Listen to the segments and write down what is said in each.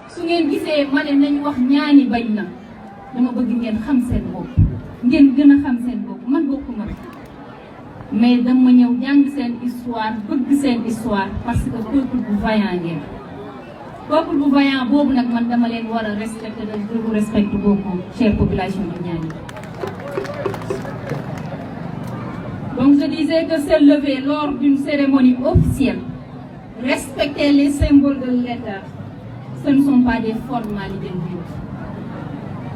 su ngeen gisee ma ne nañ wax ñaani bañ na dama bëgg ngeen xam seen bopp ngeen gën a xam seen bopp man bokkuma mais dama ñëw jàng seen histoire bëgg seen histoire parce que peuple bu vaillant ngeen peuple bu vaillant boobu nag man dama leen war a respecter de je vous respecte beaucoup chère population de Niani. Donc je disais que se lever lors d'une cérémonie officielle, respecter les symboles de l'État, ce ne sont pas des formalités vives.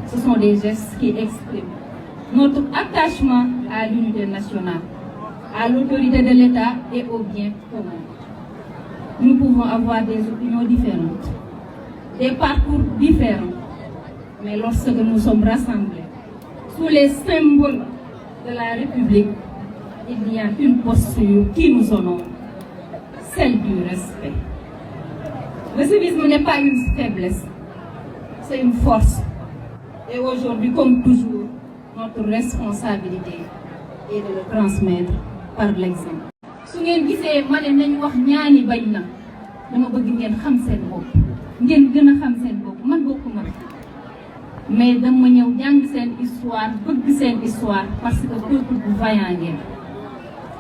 Ce sont des gestes qui expriment notre attachement à l'unité nationale, à l'autorité de l'État et au bien commun. Nous pouvons avoir des opinions différentes, des parcours différents, mais lorsque nous sommes rassemblés sous les symboles de la République, il y a une posture qui nous honore, celle du respect. Le civisme n'est pas une faiblesse, c'est une force. Et aujourd'hui, comme toujours, notre responsabilité est de le transmettre par l'exemple. su ngeen gisee ma ne nañ wax ñaani bañ na dama bëgg ngeen xam seen bopp ngeen gën a xam seen bopp man bokkuma mais dama ñëw jàng seen histoire bëgg seen histoire parce que peuple bu vaillant ngeen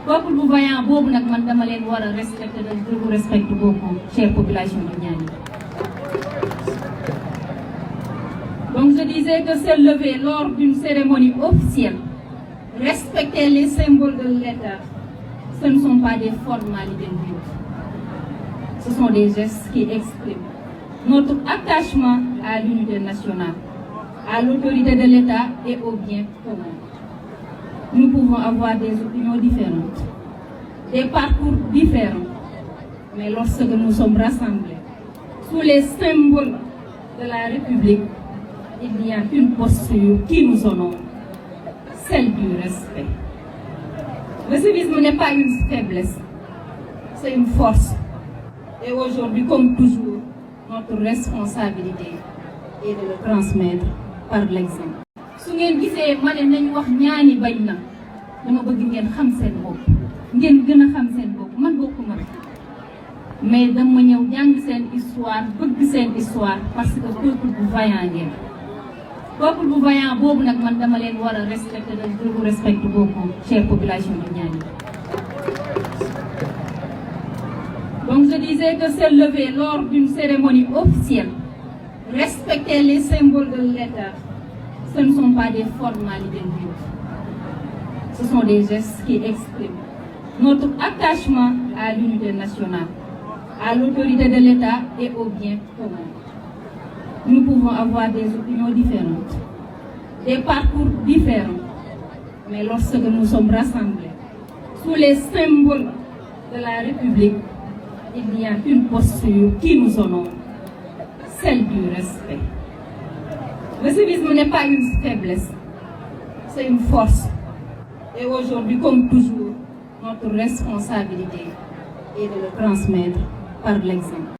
peuple bu vaillant boobu nag man dama leen war a respecter de je vous respecte beaucoup chère population de Niani. Donc je disais que se lever lors d'une cérémonie officielle, respecter les symboles de l'État, ce ne sont pas des formalités vives. Ce sont des gestes qui expriment notre attachement à l'unité nationale, à l'autorité de l'État et au bien commun. Nous pouvons avoir des opinions différentes, des parcours différents, mais lorsque nous sommes rassemblés sous les symboles de la République, il y a une posture qui nous honore, celle du respect. Le civisme n'est pas une faiblesse, c'est une force. Et aujourd'hui, comme toujours, notre responsabilité est de le transmettre par l'exemple. su ngeen gisee ma ne nañ wax ñaani bañ na dama bëgg ngeen xam seen bopp ngeen gën a xam seen bopp man bokkuma mais dama ñëw jàng seen histoire bëgg seen histoire parce que peuple bu vaillant ngeen peuple bu vaillant boobu nag man dama leen war a respecter de je vous respecte beaucoup chère population de Niani. Donc je disais que se lever lors d'une cérémonie officielle, respecter les symboles de l'État, ce ne sont pas des formalités vives. Ce sont des gestes qui expriment notre attachement à l'unité nationale, à l'autorité de l'État et au bien commun. Nous pouvons avoir des opinions différentes, des parcours différents, mais lorsque nous sommes rassemblés sous les symboles de la République, il y a une posture qui nous honore, celle du respect. Le civisme n'est pas une faiblesse, c'est une force. Et aujourd'hui, comme toujours, notre responsabilité est de le transmettre par l'exemple.